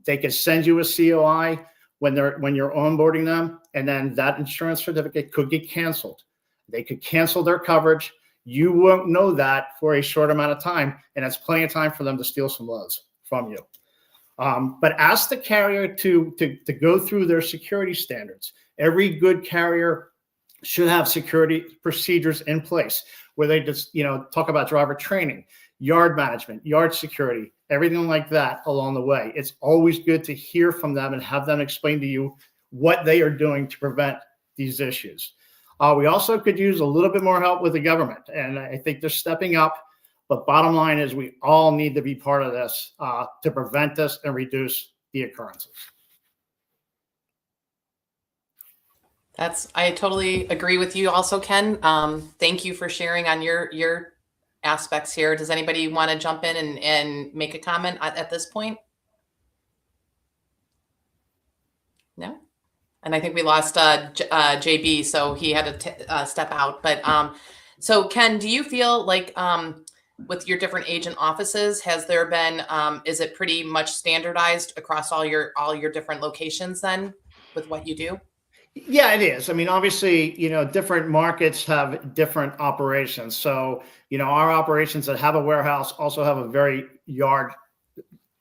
Speaker 8: They can send you a COI when you're onboarding them, and then that insurance certificate could get canceled. They could cancel their coverage. You won't know that for a short amount of time, and that's plenty of time for them to steal some loads from you. But ask the carrier to go through their security standards. Every good carrier should have security procedures in place where they just, talk about driver training, yard management, yard security, everything like that along the way. It's always good to hear from them and have them explain to you what they are doing to prevent these issues. We also could use a little bit more help with the government, and I think they're stepping up. But bottom line is we all need to be part of this to prevent this and reduce the occurrences.
Speaker 2: I totally agree with you also, Ken. Thank you for sharing on your aspects here. Does anybody want to jump in and make a comment at this point? No? And I think we lost JB, so he had to step out. But so Ken, do you feel like with your different agent offices, has there been, is it pretty much standardized across all your different locations then with what you do?
Speaker 8: Yeah, it is. I mean, obviously, different markets have different operations. So, our operations that have a warehouse also have a very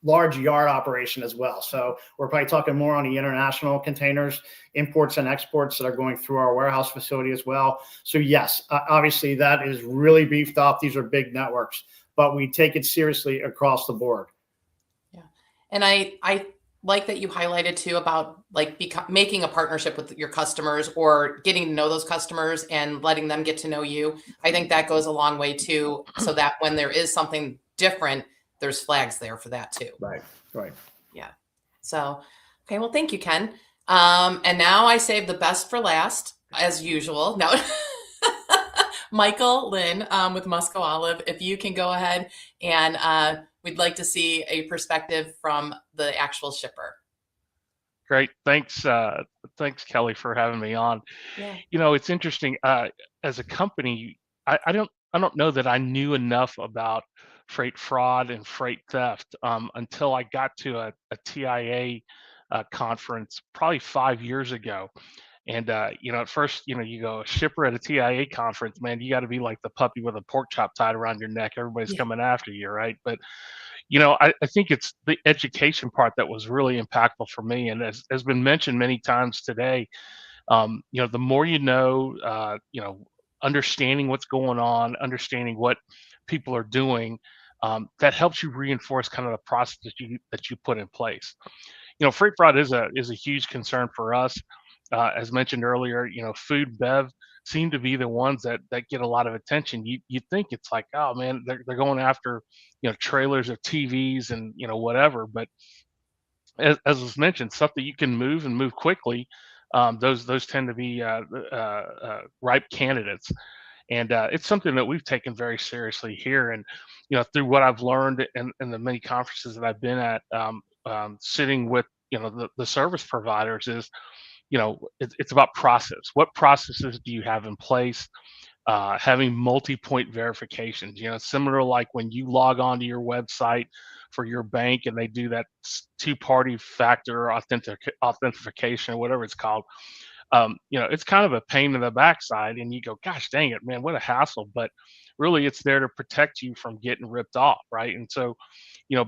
Speaker 8: large yard operation as well. So we're probably talking more on the international containers, imports and exports that are going through our warehouse facility as well. So yes, obviously that is really beefed up. These are big networks, but we take it seriously across the board.
Speaker 2: Yeah. And I like that you highlighted too about making a partnership with your customers or getting to know those customers and letting them get to know you. I think that goes a long way too, so that when there is something different, there's flags there for that too.
Speaker 8: Right.
Speaker 2: Yeah. So, okay. Well, thank you, Ken. And now I saved the best for last, as usual. No, Michael Lynn with Musco Olive, if you can go ahead and we'd like to see a perspective from the actual shipper.
Speaker 9: Great. Thanks, Kelly, for having me on.
Speaker 2: Yeah.
Speaker 9: It's interesting. As a company, I don't know that I knew enough about freight fraud and freight theft until I got to a TIA conference probably 5 years ago. And at first, you go a shipper at a TIA conference, man, you got to be like the puppy with a pork chop tied around your neck. Everybody's coming after you, right? But I think it's the education part that was really impactful for me, and as has been mentioned many times today, the more understanding what's going on, understanding what people are doing, that helps you reinforce kind of the process that you put in place. Freight fraud is a huge concern for us. As mentioned earlier, food, bev seem to be the ones that get a lot of attention. You think it's like, oh man, they're going after trailers or TVs and whatever, but as was mentioned, stuff that you can move and move quickly, those tend to be ripe candidates. And it's something that we've taken very seriously here. And through what I've learned in the many conferences that I've been at, sitting with the service providers is, it's about process. What processes do you have in place? Having multi-point verifications, similar like when you log onto your website for your bank and they do that two-party factor authentication or whatever it's called. It's kind of a pain in the backside, and you go, gosh dang it, man, what a hassle. But really it's there to protect you from getting ripped off, right? And so,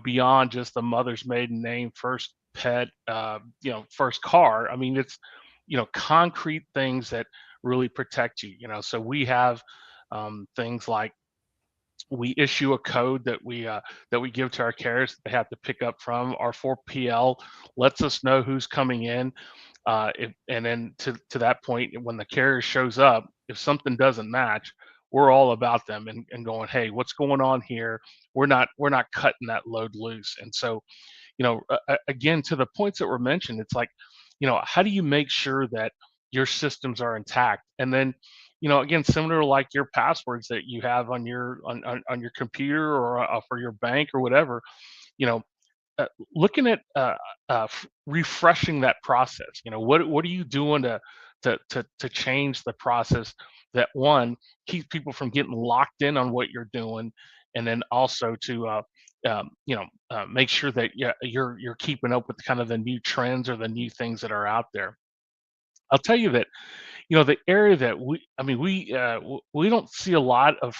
Speaker 9: beyond just the mother's maiden name, first pet, first car, I mean, it's, concrete things that really protect you. So we have things like we issue a code that we give to our carriers that they have to pick up from. Our 4PL lets us know who's coming in. And then to that point, when the carrier shows up, if something doesn't match, we're all about them and going, hey, what's going on here? We're not cutting that load loose. And so, again, to the points that were mentioned, it's like, how do you make sure that your systems are intact? And then, again, similar to like your passwords that you have on your on your computer or for your bank or whatever, you know, looking at refreshing that process. What are you doing to change the process that, one, keeps people from getting locked in on what you're doing, and then also to make sure that you're keeping up with kind of the new trends or the new things that are out there. I'll tell you that the area that we don't see a lot of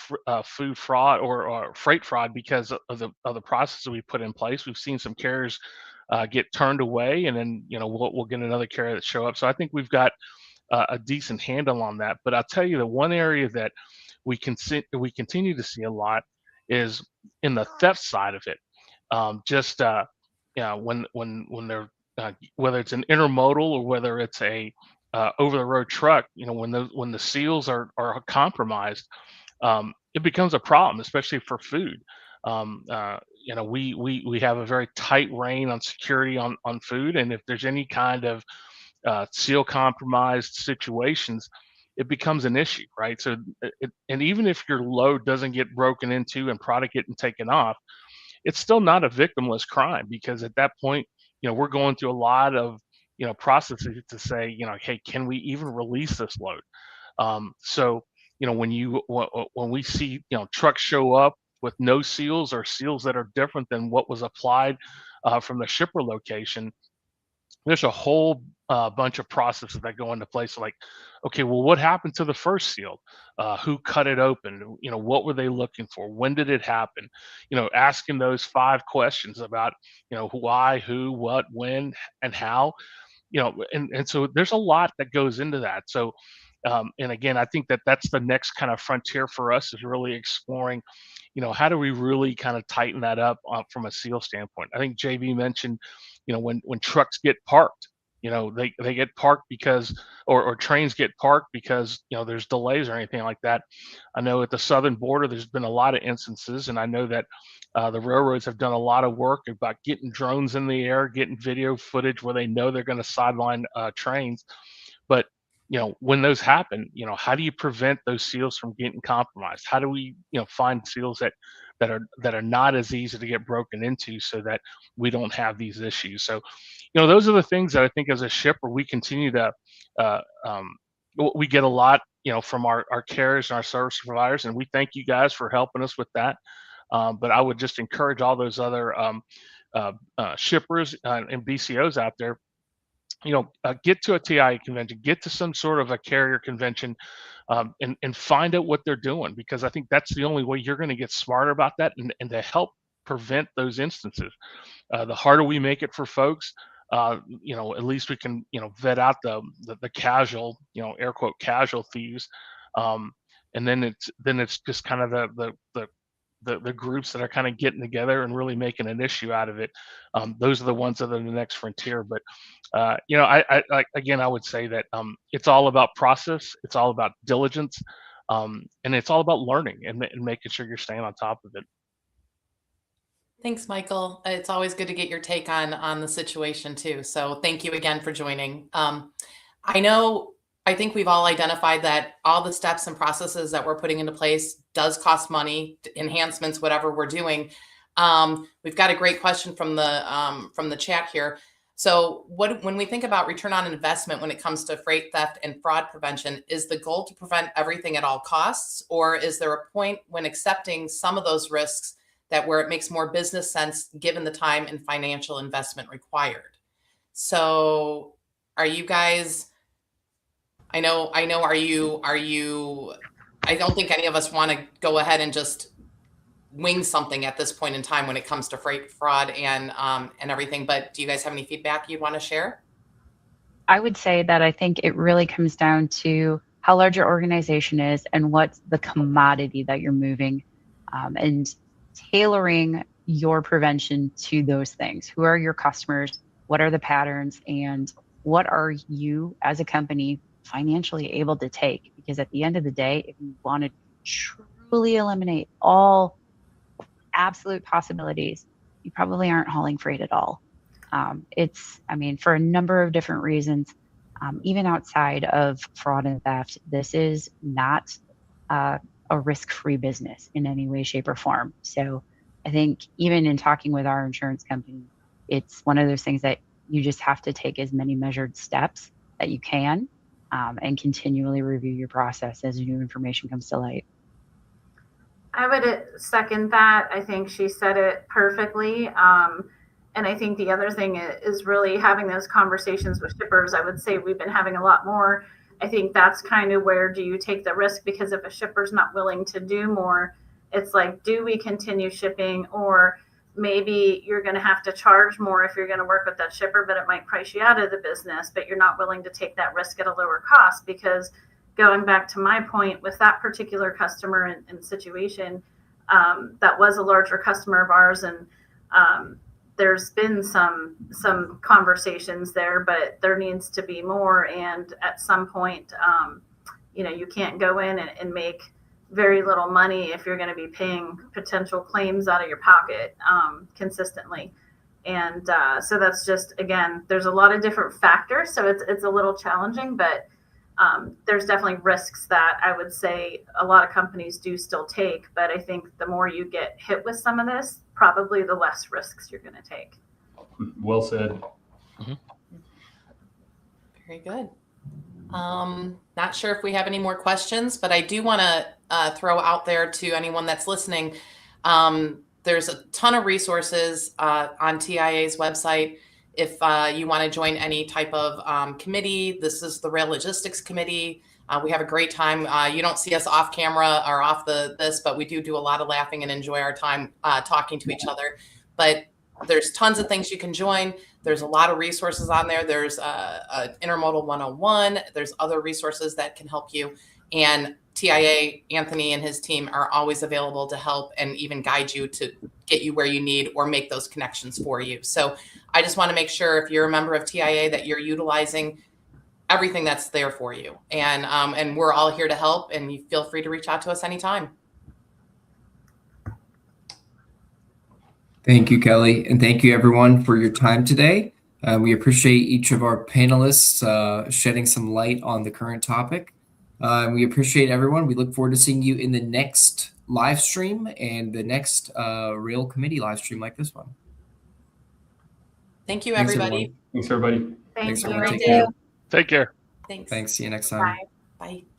Speaker 9: food fraud or freight fraud because of the process that we put in place. We've seen some carriers get turned away, and then we'll get another carrier that show up. So I think we've got a decent handle on that. But I'll tell you the one area that we continue to see a lot is in the theft side of it. Just when they're whether it's an intermodal or whether it's a over the road truck, when the seals are compromised, it becomes a problem, especially for food. We have a very tight rein on security on food, and if there's any kind of seal compromised situations, it becomes an issue, right? So, and even if your load doesn't get broken into and product getting taken off, it's still not a victimless crime, because at that point, we're going through a lot of processes to say, hey, can we even release this load? So, when we see trucks show up with no seals or seals that are different than what was applied from the shipper location, there's a whole bunch of processes that go into place. Like, okay, well, what happened to the first seal? Who cut it open? What were they looking for? When did it happen? Asking those 5 questions about, why, who, what, when, and how. And so there's a lot that goes into that. So, and again, I think that's the next kind of frontier for us, is really exploring, how do we really kind of tighten that up from a seal standpoint? I think JB mentioned, when trucks get parked, they get parked because, or trains get parked because, there's delays or anything like that. I know at the southern border, there's been a lot of instances, and I know that the railroads have done a lot of work about getting drones in the air, getting video footage where they know they're going to sideline trains. But when those happen, how do you prevent those seals from getting compromised? How do we, find seals that are not as easy to get broken into, so that we don't have these issues? So, those are the things that I think as a shipper we continue to we get a lot, from our carriers and our service providers, and we thank you guys for helping us with that. But I would just encourage all those other shippers and BCOs out there, get to a TIA convention, get to some sort of a carrier convention, and find out what they're doing, because I think that's the only way you're going to get smarter about that, and to help prevent those instances. The harder we make it for folks, at least we can, vet out the casual, air quote, casual thieves. And then it's just kind of the groups that are kind of getting together and really making an issue out of it. Those are the ones that are the next frontier. But I would say that it's all about process, it's all about diligence, and it's all about learning and making sure you're staying on top of it.
Speaker 2: Thanks, Michael. It's always good to get your take on the situation too. So thank you again for joining. I think we've all identified that all the steps and processes that we're putting into place does cost money, enhancements, whatever we're doing. We've got a great question from the chat here. So when we think about return on investment when it comes to freight theft and fraud prevention, is the goal to prevent everything at all costs? Or is there a point when accepting some of those risks that where it makes more business sense given the time and financial investment required? So are you guys, I don't think any of us want to go ahead and just wing something at this point in time when it comes to freight fraud and everything, but do you guys have any feedback you'd want to share?
Speaker 6: I would say that I think it really comes down to how large your organization is and what's the commodity that you're moving, and tailoring your prevention to those things. Who are your customers? What are the patterns? And what are you as a company financially able to take? Because at the end of the day, if you want to truly eliminate all absolute possibilities, you probably aren't hauling freight at all. For a number of different reasons, even outside of fraud and theft, this is not a risk-free business in any way, shape, or form. So I think even in talking with our insurance company, it's one of those things that you just have to take as many measured steps that you can, and continually review your process as new information comes to light.
Speaker 3: I would second that. I think she said it perfectly. And I think the other thing is really having those conversations with shippers. I would say we've been having a lot more. I think that's kind of where do you take the risk? Because if a shipper's not willing to do more, it's like, do we continue shipping? Or maybe you're going to have to charge more if you're going to work with that shipper, but it might price you out of the business, but you're not willing to take that risk at a lower cost. Because going back to my point with that particular customer and situation, that was a larger customer of ours, and there's been some conversations there, but there needs to be more. And at some point, you can't go in and make very little money if you're going to be paying potential claims out of your pocket consistently. And so that's just, again, there's a lot of different factors. So it's a little challenging, but there's definitely risks that I would say a lot of companies do still take. But I think the more you get hit with some of this, probably the less risks you're going to take.
Speaker 7: Well said.
Speaker 2: Very good. Not sure if we have any more questions, but I do want to throw out there to anyone that's listening. There's a ton of resources on TIA's website. If you want to join any type of committee, this is the Rail Logistics Committee. We have a great time. You don't see us off camera or off this, but we do a lot of laughing and enjoy our time talking to each other. But there's tons of things you can join. There's a lot of resources on there. There's Intermodal 101. There's other resources that can help you. And TIA, Anthony and his team are always available to help and even guide you to get you where you need or make those connections for you. So I just want to make sure if you're a member of TIA that you're utilizing everything that's there for you. And we're all here to help, and you feel free to reach out to us anytime.
Speaker 1: Thank you, Kelly. And thank you, everyone, for your time today. We appreciate each of our panelists shedding some light on the current topic. We appreciate everyone. We look forward to seeing you in the next live stream and the next Rail Committee live stream like this one.
Speaker 2: Thank you,
Speaker 1: Thanks,
Speaker 2: everybody.
Speaker 7: Thanks, everybody.
Speaker 3: Thank
Speaker 1: Thanks,
Speaker 3: you.
Speaker 1: everyone. Take care.
Speaker 9: Take care.
Speaker 2: Thanks.
Speaker 1: Thanks. See you next time.
Speaker 3: Bye.
Speaker 2: Bye.